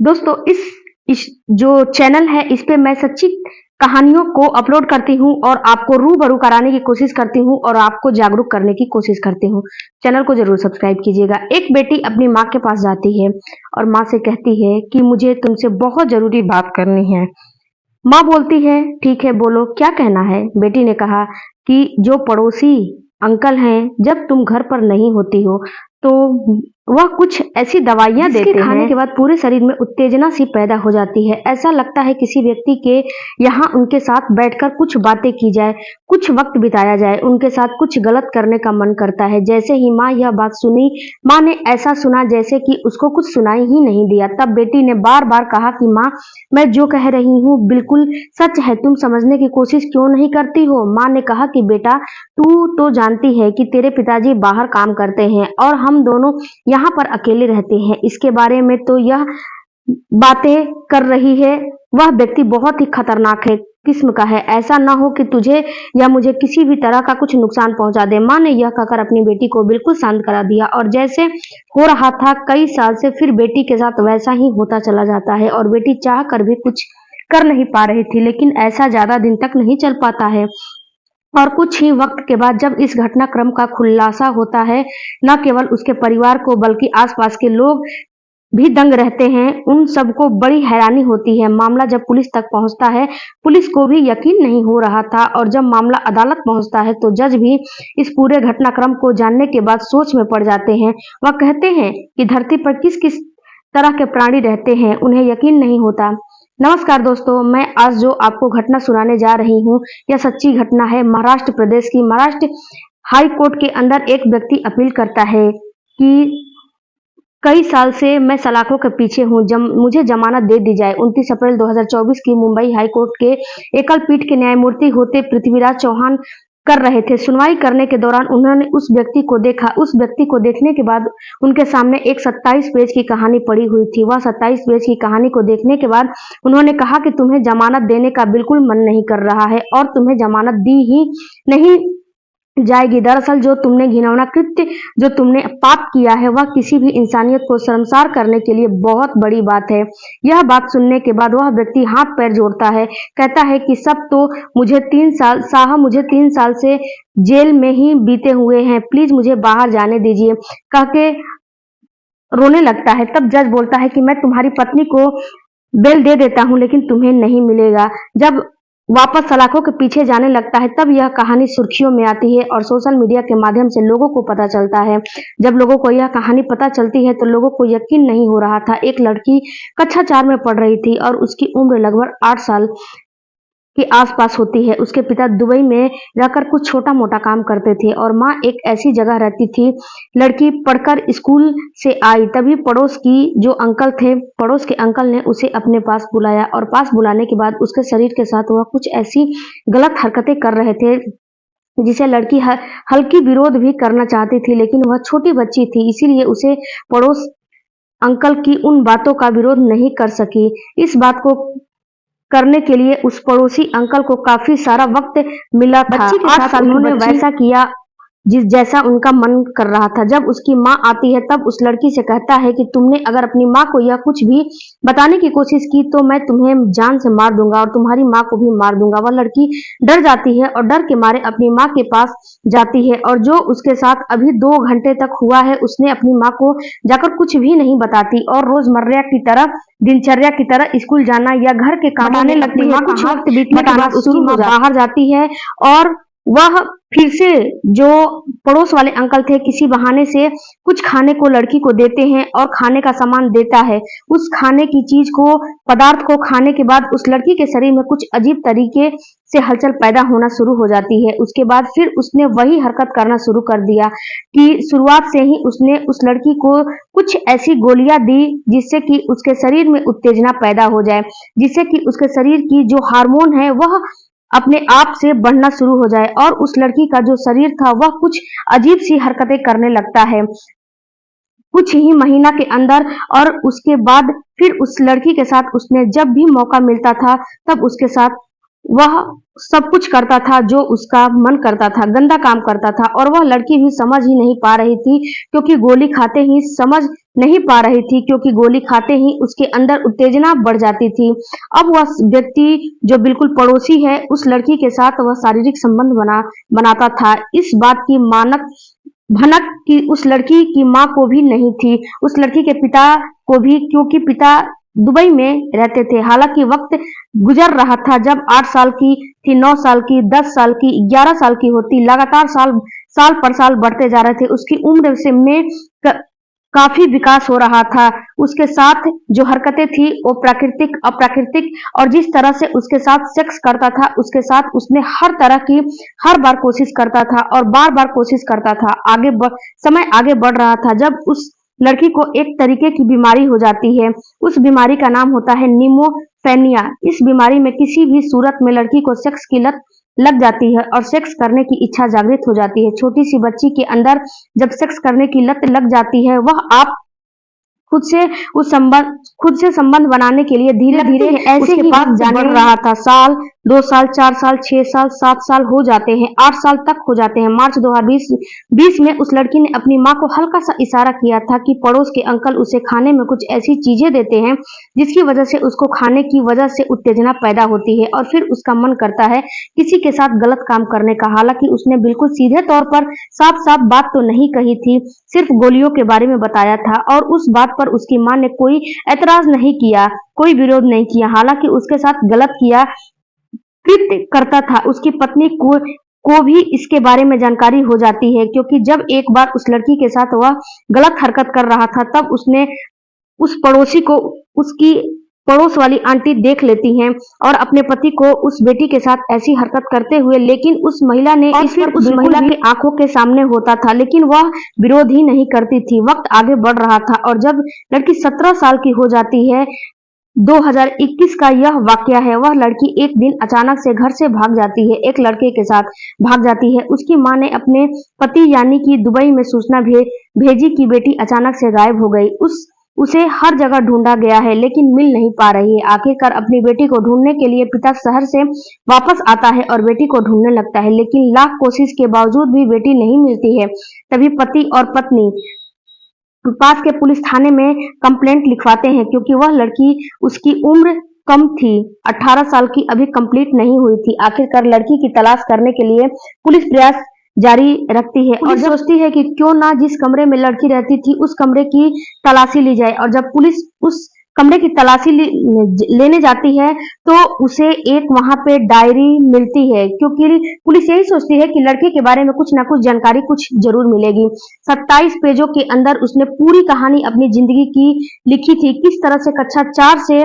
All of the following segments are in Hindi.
दोस्तों इस जो चैनल है इस पे मैं सच्ची कहानियों को अपलोड करती हूँ और आपको रूबरू कराने की कोशिश करती हूँ और आपको जागरूक करने की कोशिश करती हूँ। चैनल को जरूर सब्सक्राइब कीजिएगा। एक बेटी अपनी माँ के पास जाती है और माँ से कहती है कि मुझे तुमसे बहुत जरूरी बात करनी है। माँ बोलती है ठीक है बोलो क्या कहना है। बेटी ने कहा कि जो पड़ोसी अंकल हैं जब तुम घर पर नहीं होती हो तो वह कुछ ऐसी दवाइयाँ देते हैं खाने के बाद पूरे शरीर में उत्तेजना सी पैदा हो जाती है। ऐसा लगता है किसी व्यक्ति के यहाँ उनके साथ बैठकर कुछ बातें की जाए, कुछ वक्त बिताया जाए, उनके साथ कुछ गलत करने का मन करता है। जैसे ही माँ यह बात सुनी, माँ ने ऐसा सुना जैसे कि उसको कुछ सुनाई ही नहीं दिया। तब बेटी ने बार बार कहा कि माँ मैं जो कह रही हूँ बिल्कुल सच है, तुम समझने की कोशिश क्यों नहीं करती हो। माँ ने कहा कि बेटा तू तो जानती है कि तेरे पिताजी बाहर काम करते हैं और हम दोनों यहाँ पर अकेले रहते हैं। इसके बारे में तो यह बातें कर रही है वह व्यक्ति बहुत ही खतरनाक है किस्म का है। ऐसा ना हो कि तुझे या मुझे किसी भी तरह का कुछ नुकसान पहुंचा दे। माँ ने यह कहकर अपनी बेटी को बिल्कुल शांत करा दिया और जैसे हो रहा था कई साल से फिर बेटी के साथ वैसा ही होता चला जाता है और बेटी चाह कर भी कुछ कर नहीं पा रही थी। लेकिन ऐसा ज्यादा दिन तक नहीं चल पाता है और कुछ ही वक्त के बाद जब इस घटनाक्रम का खुलासा होता है, न केवल उसके परिवार को बल्कि आसपास के लोग भी दंग रहते हैं। उन सबको बड़ी हैरानी होती है। मामला जब पुलिस तक पहुंचता है, पुलिस को भी यकीन नहीं हो रहा था और जब मामला अदालत पहुंचता है तो जज भी इस पूरे घटनाक्रम को जानने के बाद सोच में पड़ जाते हैं। वह कहते हैं कि धरती पर किस किस तरह के प्राणी रहते हैं, उन्हें यकीन नहीं होता। नमस्कार दोस्तों, मैं आज जो आपको घटना सुनाने जा रही हूँ यह सच्ची घटना है महाराष्ट्र प्रदेश की। महाराष्ट्र हाई कोर्ट के अंदर एक व्यक्ति अपील करता है कि कई साल से मैं सलाखों के पीछे हूँ, मुझे जमानत दे दी जाए। 29 अप्रैल 2024 की मुंबई हाई कोर्ट के एकल पीठ के न्यायमूर्ति होते पृथ्वीराज चौहान कर रहे थे। सुनवाई करने के दौरान उन्होंने उस व्यक्ति को देखा। उस व्यक्ति को देखने के बाद उनके सामने एक 27 पेज की कहानी पड़ी हुई थी। वह 27 पेज की कहानी को देखने के बाद उन्होंने कहा कि तुम्हें जमानत देने का बिल्कुल मन नहीं कर रहा है और तुम्हें जमानत दी ही नहीं जाएगी। दरअसल जो तुमने घिनौना कृत्य जो तुमने पाप किया है वह किसी भी इंसानियत को शर्मसार करने के लिए बहुत बड़ी बात है। यह बात सुनने के बाद वह व्यक्ति हाथ पैर जोड़ता है, कहता है कि सब तो मुझे 3 साल से जेल में ही बीते हुए हैं, प्लीज मुझे बाहर जाने दीजिए कह के रोने लगता है। तब जज बोलता है कि मैं तुम्हारी पत्नी को बेल दे देता हूं लेकिन तुम्हें नहीं मिलेगा। जब वापस सलाखों के पीछे जाने लगता है तब यह कहानी सुर्खियों में आती है और सोशल मीडिया के माध्यम से लोगों को पता चलता है। जब लोगों को यह कहानी पता चलती है तो लोगों को यकीन नहीं हो रहा था। एक लड़की कक्षा 4 में पढ़ रही थी और उसकी उम्र लगभग 8 साल के आसपास होती है। उसके पिता दुबई में रहकर कुछ छोटा मोटा काम करते थे और माँ एक ऐसी जगह रहती थी। लड़की पढ़कर स्कूल से आई तभी पड़ोस के अंकल ने उसे अपने पास बुलाया और पास बुलाने के बाद उसके शरीर के साथ वह कुछ ऐसी गलत हरकतें कर रहे थे जिसे लड़की हल्की विरोध भी करना चाहती थी, लेकिन वह छोटी बच्ची थी इसीलिए उसे पड़ोस अंकल की उन बातों का विरोध नहीं कर सकी। इस बात को करने के लिए उस पड़ोसी अंकल को काफी सारा वक्त मिला था। बच्ची के 8 साथ साल उन्होंने उन्होंने वैसा वैसा किया जैसा उनका मन कर रहा था। जब उसकी माँ आती है तब उस लड़की से कहता है कि तुमने अगर अपनी माँ को यह कुछ भी बताने की कोशिश की तो मैं तुम्हें जान से मार दूंगा और तुम्हारी माँ को भी मार दूंगा। वह लड़की डर जाती है और डर के मारे अपनी माँ के पास जाती है और जो उसके साथ अभी 2 घंटे तक हुआ है उसने अपनी माँ को जाकर कुछ भी नहीं बताती और रोजमर्रा की तरह दिनचर्या की तरह स्कूल जाना या घर के काम आने लगती है। कुछ वक्त बीतने के बाद उसकी माँ बाहर जाती है और वह फिर से जो पड़ोस वाले अंकल थे किसी बहाने से कुछ खाने को लड़की को देते हैं और खाने का सामान देता है। उस खाने की चीज को पदार्थ को खाने के बाद उस लड़की के शरीर में कुछ अजीब तरीके से हलचल पैदा होना शुरू हो जाती है। उसके बाद फिर उसने वही हरकत करना शुरू कर दिया कि शुरुआत से ही उसने उस लड़की को कुछ ऐसी गोलियां दी जिससे कि उसके शरीर में उत्तेजना पैदा हो जाए, जिससे कि उसके शरीर की जो हार्मोन है वह अपने आप से बढ़ना शुरू हो जाए और उस लड़की का जो शरीर था वह कुछ अजीब सी हरकतें करने लगता है कुछ ही महीना के अंदर। और उसके बाद फिर उस लड़की के साथ उसने जब भी मौका मिलता था तब उसके साथ वह सब कुछ करता था जो उसका मन करता था, गंदा काम करता था और वह लड़की भी समझ ही नहीं पा रही थी क्योंकि गोली खाते ही समझ नहीं पा रही थी क्योंकि गोली खाते ही उसके अंदर उत्तेजना बढ़ जाती थी। अब वह व्यक्ति जो बिल्कुल पड़ोसी है उस लड़की के साथ वह शारीरिक संबंध बनाता था। इस बात की मानक भनक कि उस लड़की की माँ को भी नहीं थी, उस लड़की के पिता को भी, क्योंकि पिता दुबई में रहते थे। हालांकि वक्त गुजर रहा था, जब 8 साल की थी, 9 साल की, 10 साल की, 11 साल की होती, लगातार साल साल पर साल बढ़ते जा रहे थे। उसकी उम्र से में काफी विकास हो रहा था। उसके साथ जो हरकतें थी वो प्राकृतिक, अप्राकृतिक, और जिस तरह से उसके साथ सेक्स करता था, उसके साथ उसने हर तरह की हर बार कोशिश करता था और बार-बार कोशिश करता था। समय आगे बढ़ रहा था जब उस लड़की को एक तरीके की बीमारी हो जाती है। उस बीमारी का नाम होता है निमोफेनिया। इस बीमारी में किसी भी सूरत में लड़की को सेक्स की लत लग जाती है और सेक्स करने की इच्छा जागृत हो जाती है। छोटी सी बच्ची के अंदर जब सेक्स करने की लत लग जाती है, वह आप खुद से खुद से संबंध बनाने के लिए धीरे धीरे ऐसे ही पास जाने रहा था। साल, 2 साल, 4 साल, 6 साल, 7 साल हो जाते हैं, 8 साल तक हो जाते हैं। मार्च 2020 में उस लड़की ने अपनी माँ को हल्का सा इशारा किया था कि पड़ोस के अंकल उसे खाने में कुछ ऐसी चीजें देते हैं जिसकी वजह से उसको खाने की वजह से उत्तेजना पैदा होती है और फिर उसका मन करता है किसी के साथ गलत काम करने का। हालांकि उसने बिल्कुल सीधे तौर पर साफ साफ बात तो नहीं कही थी, सिर्फ गोलियों के बारे में बताया था और उस बात पर उसकी माँ ने कोई ऐतराज नहीं किया, कोई विरोध नहीं किया। हालांकि उसके साथ गलत किया कृत्य करता था, उसकी पत्नी को भी इसके बारे में जानकारी हो जाती है क्योंकि जब एक बार उस लड़की के साथ वह गलत हरकत कर रहा था तब उसने उस पड़ोसी को उसकी पड़ोस वाली आंटी देख लेती हैं और अपने पति को उस बेटी के साथ ऐसी हरकत करते हुए, लेकिन उस महिला ने इस पर उस महिला के आंखों के सामने होता था, लेकिन वह विरोध ही नहीं करती थी। वक्त आगे बढ़ रहा था और जब लड़की 17 साल की हो जाती है, 2021 का यह वाकया है। वह लड़की एक दिन अचानक से घर से भाग जाती है, एक लड़के के साथ भाग जाती है। उसकी माँ ने अपने पति यानी कि दुबई में सूचना भेजी कि बेटी अचानक से गायब हो गई। उसे हर जगह ढूंढा गया है लेकिन मिल नहीं पा रही है। आखिरकार अपनी बेटी को ढूंढने के लिए पिता शहर से वापस आता है और बेटी को ढूंढने लगता है, लेकिन लाख कोशिश के बावजूद भी बेटी नहीं मिलती है। तभी पति और पत्नी पास के पुलिस थाने में कंप्लेंट लिखवाते हैं क्योंकि वह लड़की, उसकी उम्र कम थी, 18 साल की अभी कंप्लीट नहीं हुई थी। आखिरकार लड़की की तलाश करने के लिए पुलिस प्रयास जारी रखती है और सोचती है कि क्यों ना जिस कमरे में लड़की रहती थी उस कमरे की तलाशी ली जाए। और जब पुलिस उस कमरे की तलाशी लेने जाती है तो उसे एक वहां पे डायरी मिलती है क्योंकि पुलिस यही सोचती है कि लड़के के बारे में कुछ ना कुछ जानकारी कुछ जरूर मिलेगी। 27 पेजों के अंदर उसने पूरी कहानी अपनी जिंदगी की लिखी थी। किस तरह से कक्षा 4 से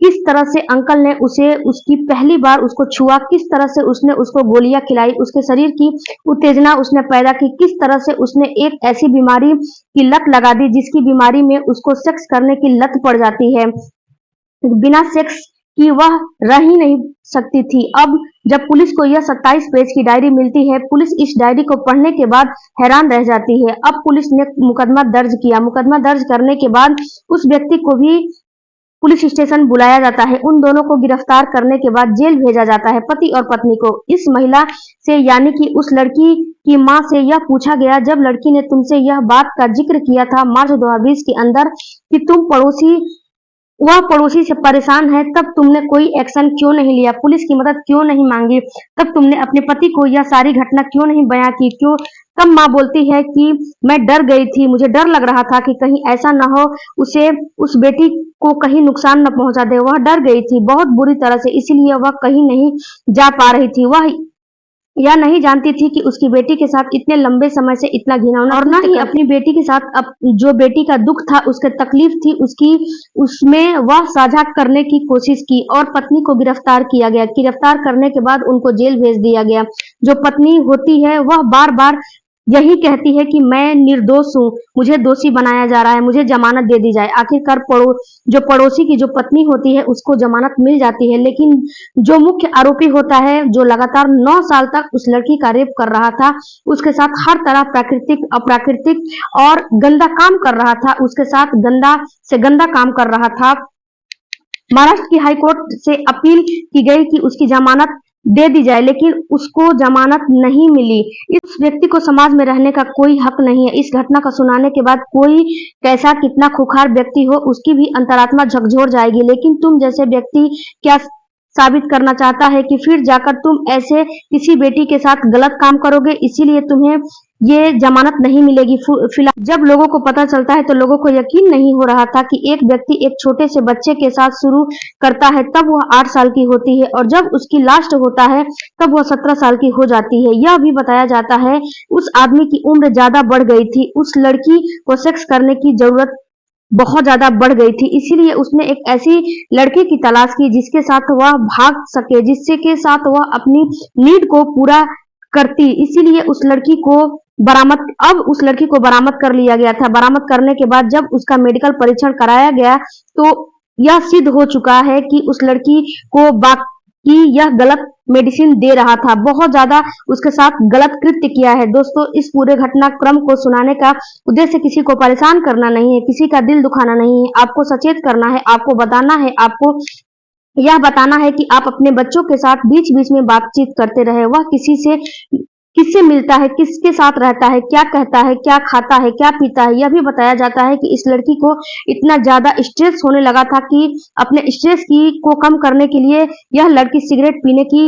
किस तरह से अंकल ने उसे उसकी पहली बार उसको छुआ, किस तरह से उसने उसको गोलियां खिलाई, उसके शरीर की उत्तेजना उसने पैदा की, किस तरह से उसने एक ऐसी बीमारी की लत लगा दी जिसकी बीमारी में उसको सेक्स करने की लत पड़ जाती है। बिना सेक्स की वह रह ही नहीं सकती थी। अब जब पुलिस को यह 27 पेज की डायरी मिलती है, पुलिस इस डायरी को पढ़ने के बाद हैरान रह जाती है। अब पुलिस ने मुकदमा दर्ज किया। मुकदमा दर्ज करने के बाद उस व्यक्ति को भी पुलिस स्टेशन बुलाया जाता है। उन दोनों को गिरफ्तार करने के बाद जेल भेजा जाता है, पति और पत्नी को। इस महिला से यानी कि उस लड़की की माँ से यह पूछा गया, जब लड़की ने तुमसे यह बात का जिक्र किया था मार्च 2020 के अंदर कि वह पड़ोसी से परेशान है, तब तुमने कोई एक्शन क्यों नहीं लिया, पुलिस की मदद क्यों नहीं मांगी, तब तुमने अपने पति को यह सारी घटना क्यों नहीं बयां की, क्यों? तब माँ बोलती है कि मैं डर गई थी, मुझे डर लग रहा था कि कहीं ऐसा न हो उस बेटी को कहीं नुकसान न पहुंचा दे। वह डर गई थी बहुत बुरी तरह से, इसीलिए वह कहीं नहीं जा पा रही थी। वह यह नहीं जानती थी कि उसकी बेटी के साथ इतने लंबे समय से इतना घिनौना, और न ही अपनी बेटी के साथ जो बेटी का दुख था, उसके तकलीफ थी, उसमें वह साझा करने की कोशिश की और पत्नी को गिरफ्तार किया गया। गिरफ्तार करने के बाद उनको जेल भेज दिया गया। जो पत्नी होती है वह बार बार यही कहती है कि मैं निर्दोष हूँ, मुझे दोषी बनाया जा रहा है, मुझे जमानत दे दी जाए। आखिरकार जो पड़ोसी की जो पत्नी होती है उसको जमानत मिल जाती है, लेकिन जो मुख्य आरोपी होता है, जो लगातार 9 साल तक उस लड़की का रेप कर रहा था, उसके साथ हर तरह प्राकृतिक, अप्राकृतिक और गंदा काम कर रहा था, उसके साथ गंदा से गंदा काम कर रहा था, महाराष्ट्र की हाई कोर्ट से अपील की गई कि उसकी जमानत दे दी जाए, लेकिन उसको जमानत नहीं मिली। इस व्यक्ति को समाज में रहने का कोई हक नहीं है। इस घटना का सुनाने के बाद कोई कैसा कितना खूंखार व्यक्ति हो, उसकी भी अंतरात्मा झकझोर जाएगी। लेकिन तुम जैसे व्यक्ति क्या साबित करना चाहता है कि फिर जाकर तुम ऐसे किसी बेटी के साथ गलत काम करोगे, इसीलिए तुम्हें ये जमानत नहीं मिलेगी। फिलहाल जब लोगों को पता चलता है तो लोगों को यकीन नहीं हो रहा था कि एक व्यक्ति एक छोटे से बच्चे के साथ शुरू करता है, तब वह 8 साल की होती है और जब उसकी लास्ट होता है तब वह 17 साल की हो जाती है। यह भी बताया जाता है उस आदमी की उम्र ज्यादा बढ़ गई थी, उस लड़की को सेक्स करने की जरूरत बहुत ज्यादा बढ़ गई थी, इसीलिए उसने एक ऐसी लड़की की तलाश की जिसके साथ वह भाग सके, जिससे के साथ वह अपनी नीड को पूरा करती। इसीलिए उस लड़की को बरामद कर लिया गया था। बरामद करने के बाद जब उसका मेडिकल परीक्षण कराया गया तो यह सिद्ध हो चुका है कि उस लड़की को बाकी यह गलत मेडिसिन दे रहा था, बहुत ज्यादा उसके साथ गलत कृत्य किया है। दोस्तों, इस पूरे घटनाक्रम को सुनाने का उद्देश्य किसी को परेशान करना नहीं है, किसी का दिल दुखाना नहीं है, आपको सचेत करना है, आपको बताना है, आपको यह बताना है कि आप अपने बच्चों के साथ बीच बीच में बातचीत करते रहे। वह किससे मिलता है, किसके साथ रहता है, क्या कहता है, क्या खाता है, क्या पीता है। यह भी बताया जाता है कि इस लड़की को इतना ज्यादा स्ट्रेस होने लगा था कि अपने स्ट्रेस को कम करने के लिए यह लड़की सिगरेट पीने की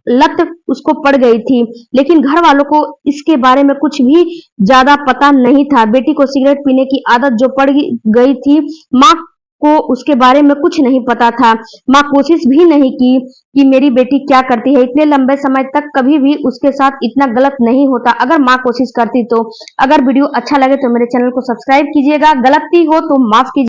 लत उसको पड़ गई थी, लेकिन घर वालों को इसके बारे में कुछ भी ज्यादा पता नहीं था। बेटी को सिगरेट पीने की आदत जो पड़ गई थी, माँ को उसके बारे में कुछ नहीं पता था। माँ कोशिश भी नहीं की कि मेरी बेटी क्या करती है। इतने लंबे समय तक कभी भी उसके साथ इतना गलत नहीं होता अगर माँ कोशिश करती तो। अगर वीडियो अच्छा लगे तो मेरे चैनल को सब्सक्राइब कीजिएगा, गलती हो तो माफ कीजिए।